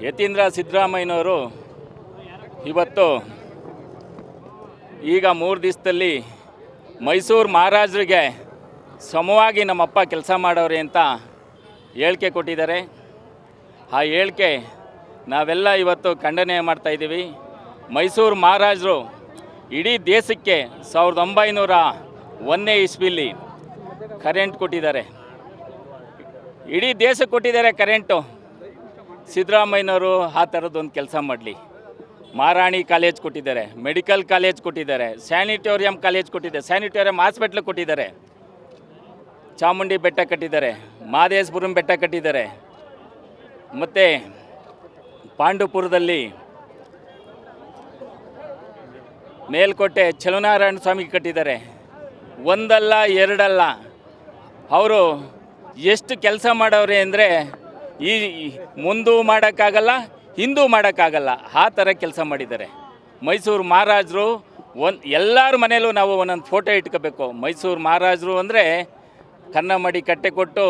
ಯತೀಂದ್ರ ಸಿದ್ದರಾಮಯ್ಯನವರು ಇವತ್ತು ಈಗ 3 ದಿವಸದಲ್ಲಿ ಮೈಸೂರು ಮಹಾರಾಜರಿಗೆ ಸಮವಾಗಿ ನಮ್ಮಪ್ಪ ಕೆಲಸ ಮಾಡೋರೆ ಅಂತ ಹೇಳಿಕೆ ಕೊಟ್ಟಿದ್ದಾರೆ. ಆ ಹೇಳಿಕೆ ನಾವೆಲ್ಲ ಇವತ್ತು ಖಂಡನೆ ಮಾಡ್ತಾಯಿದ್ದೀವಿ. ಮೈಸೂರು ಮಹಾರಾಜರು ಇಡೀ ದೇಶಕ್ಕೆ 1901ನೇ ಇಸ್ವಿಲಿ ಕರೆಂಟ್ ಕೊಟ್ಟಿದ್ದಾರೆ. ಇಡೀ ದೇಶಕ್ಕೆ ಕೊಟ್ಟಿದ್ದಾರೆ ಕರೆಂಟು. ಸಿದ್ದರಾಮಯ್ಯನವರು ಆ ಥರದ್ದೊಂದು ಕೆಲಸ ಮಾಡಲಿ. ಮಹಾರಾಣಿ ಕಾಲೇಜ್ ಕೊಟ್ಟಿದ್ದಾರೆ, ಮೆಡಿಕಲ್ ಕಾಲೇಜ್ ಕೊಟ್ಟಿದ್ದಾರೆ, ಸ್ಯಾನಿಟೋರಿಯಂ ಕಾಲೇಜ್ ಕೊಟ್ಟಿದ್ದಾರೆ, ಸ್ಯಾನಿಟೋರಿಯಂ ಹಾಸ್ಪಿಟ್ಲ್ ಕೊಟ್ಟಿದ್ದಾರೆ, ಚಾಮುಂಡಿ ಬೆಟ್ಟ ಕಟ್ಟಿದ್ದಾರೆ, ಮಹದೇಶ್ವರಂ ಬೆಟ್ಟ ಕಟ್ಟಿದ್ದಾರೆ, ಮತ್ತು ಪಾಂಡುಪುರದಲ್ಲಿ ಮೇಲ್ಕೋಟೆ ಚಲುನಾರಾಯಣ ಸ್ವಾಮಿ ಕಟ್ಟಿದ್ದಾರೆ. ಒಂದಲ್ಲ ಎರಡಲ್ಲ, ಅವರು ಎಷ್ಟು ಕೆಲಸ ಮಾಡವ್ರೆ ಅಂದರೆ ಈ ಮುಂದೂ ಮಾಡೋಕ್ಕಾಗಲ್ಲ, ಹಿಂದೂ ಮಾಡೋಕ್ಕಾಗಲ್ಲ, ಆ ಥರ ಕೆಲಸ ಮಾಡಿದ್ದಾರೆ. ಮೈಸೂರು ಮಹಾರಾಜರು ಎಲ್ಲರ ಮನೆಯಲ್ಲೂ ನಾವು ಒಂದೊಂದು ಫೋಟೋ ಇಟ್ಕೋಬೇಕು. ಮೈಸೂರು ಮಹಾರಾಜರು ಅಂದರೆ ಕನ್ನಂಬಾಡಿ ಕಟ್ಟೆ ಕೊಟ್ಟು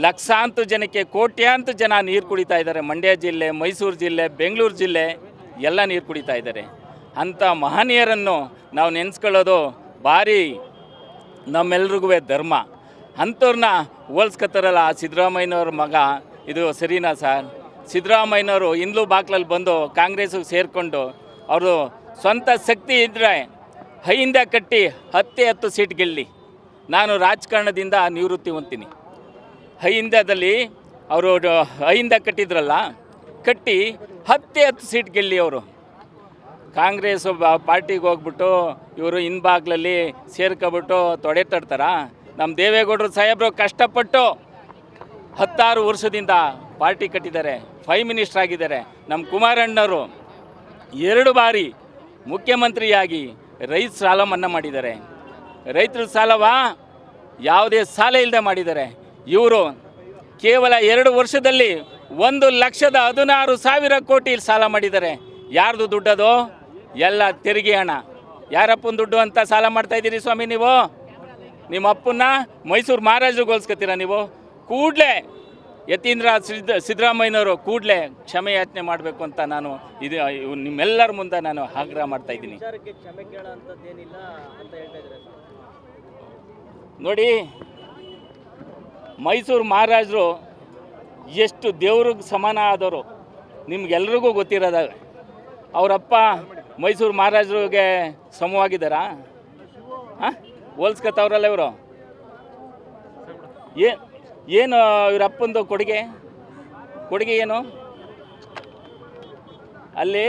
ಲಕ್ಷಾಂತರ ಜನಕ್ಕೆ, ಕೋಟ್ಯಾಂತರ ಜನ ನೀರು ಕುಡಿತಾ ಇದ್ದಾರೆ. ಮಂಡ್ಯ ಜಿಲ್ಲೆ, ಮೈಸೂರು ಜಿಲ್ಲೆ, ಬೆಂಗಳೂರು ಜಿಲ್ಲೆ ಎಲ್ಲ ನೀರು ಕುಡಿತಾ ಇದ್ದಾರೆ. ಅಂಥ ಮಹನೀಯರನ್ನು ನಾವು ನೆನೆಸ್ಕೊಳ್ಳೋದು ಭಾರಿ ನಮ್ಮೆಲ್ರಿಗೂ ಧರ್ಮ. ಅಂಥವ್ರನ್ನ ಹೋಲ್ಸ್ಕೊತಾರಲ್ಲ ಸಿದ್ದರಾಮಯ್ಯನವ್ರ ಮಗ, ಇದು ಸರಿನಾ ಸರ್? ಸಿದ್ದರಾಮಯ್ಯನವರು ಇಂದ್ಲು ಬಾಕ್ಲಲ್ಲಿ ಬಂದು ಕಾಂಗ್ರೆಸ್ಸಿಗೆ ಸೇರಿಕೊಂಡು ಅವರು ಸ್ವಂತ ಶಕ್ತಿ ಇದ್ದರೆ ಹೈಯಿಂದ ಕಟ್ಟಿ 10 ಸೀಟ್ ಗೆಲ್ಲಿ. ನಾನು ರಾಜಕಾರಣದಿಂದ ನಿವೃತ್ತಿ ಹೊಂದ್ತೀನಿ. ಹೈಯಿಂದದಲ್ಲಿ ಅವರು ಹೈಯಿಂದ ಕಟ್ಟಿದ್ರಲ್ಲ, ಕಟ್ಟಿ 10 ಸೀಟ್ ಗೆಲ್ಲಿ. ಅವರು ಕಾಂಗ್ರೆಸ್ ಪಾರ್ಟಿಗೆ ಹೋಗ್ಬಿಟ್ಟು ಇವರು ಹಿಂಬಾಗ್ಲಲ್ಲಿ ಸೇರ್ಕೊಬಿಟ್ಟು ತೊಡೆ ತಡ್ತಾರ? ನಮ್ಮ ದೇವೇಗೌಡರು ಸಾಹೇಬರು ಕಷ್ಟಪಟ್ಟು 16 ವರ್ಷದಿಂದ ಪಾರ್ಟಿ ಕಟ್ಟಿದ್ದಾರೆ, 5 ಮಿನಿಸ್ಟರ್ ಆಗಿದ್ದಾರೆ. ನಮ್ಮ ಕುಮಾರಣ್ಣವರು 2 ಬಾರಿ ಮುಖ್ಯಮಂತ್ರಿಯಾಗಿ ರೈತ ಸಾಲ ಮನ್ನಾ ಮಾಡಿದ್ದಾರೆ. ರೈತರ ಸಾಲವ ಯಾವುದೇ ಸಾಲ ಇಲ್ಲದೆ ಮಾಡಿದ್ದಾರೆ. ಇವರು ಕೇವಲ 2 ವರ್ಷದಲ್ಲಿ 1,16,000 ಕೋಟಿ ಸಾಲ ಮಾಡಿದ್ದಾರೆ. ಯಾರ್ದು ದುಡ್ಡದು? ಎಲ್ಲ ತೆರಿಗೆ ಹಣ. ಯಾರಪ್ಪನ ದುಡ್ಡು ಅಂತ ಸಾಲ ಮಾಡ್ತಾಯಿದ್ದೀರಿ ಸ್ವಾಮಿ ನೀವು? ನಿಮ್ಮ ಅಪ್ಪನ್ನ ಮೈಸೂರು ಮಹಾರಾಜರಿಗೆ ಹೋಲ್ಸ್ಕೊತೀರ ನೀವು? ಕೂಡಲೇ ಯತೀಂದ್ರ ಸಿದ್ದರಾಮಯ್ಯನವರು ಕೂಡಲೇ ಕ್ಷಮೆ ಯಾಚನೆ ಮಾಡಬೇಕು ಅಂತ ನಾನು ನಿಮ್ಮೆಲ್ಲರ ಮುಂದೆ ನಾನು ಆಗ್ರಹ ಮಾಡ್ತಾಯಿದ್ದೀನಿ. ನೋಡಿ, ಮೈಸೂರು ಮಹಾರಾಜರು ಎಷ್ಟು ದೇವ್ರಿಗೆ ಸಮಾನ ಆದವರು ನಿಮ್ಗೆಲ್ರಿಗೂ ಗೊತ್ತಿರೋದ. ಅವರಪ್ಪ ಮೈಸೂರು ಮಹಾರಾಜರಿಗೆ ಸಮವಾಗಿದ್ದಾರಾ? ಹೋಲ್ಸ್ಕೊತವ್ರಲ್ಲ ಇವರು. ಏನು ಇವರಪ್ಪಂದು ಕೊಡುಗೆ ಏನು? ಅಲ್ಲಿ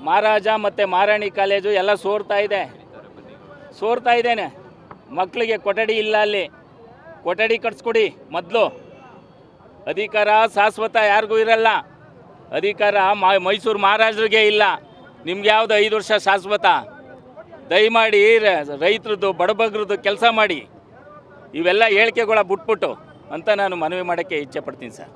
ಮಹಾರಾಜ ಮತ್ತು ಮಹಾರಾಣಿ ಕಾಲೇಜು ಎಲ್ಲ ಸೋರ್ತಾ ಇದ್ದೇನೆ. ಮಕ್ಕಳಿಗೆ ಕೊಠಡಿ ಇಲ್ಲ. ಅಲ್ಲಿ ಕೊಠಡಿ ಕಟ್ಸ್ಕೊಡಿ ಮೊದಲು. ಅಧಿಕಾರ ಶಾಶ್ವತ ಯಾರಿಗೂ ಇರಲ್ಲ. ಅಧಿಕಾರ ಮೈಸೂರು ಮಹಾರಾಜರಿಗೆ ಇಲ್ಲ. ನಿಮ್ಗೆ ಯಾವುದು 5 ವರ್ಷ ಶಾಶ್ವತ? ದಯಮಾಡಿ ರೈತರದ್ದು, ಬಡಬಗ್ರದ್ದು ಕೆಲಸ ಮಾಡಿ. ಇವೆಲ್ಲ ಹೇಳಿಕೆಗಳ ಬಿಟ್ಬಿಟ್ಟು ಅಂತ ನಾನು ಮನವಿ ಮಾಡೋಕ್ಕೆ ಇಚ್ಛೆ ಪಡ್ತೀನಿ ಸರ್.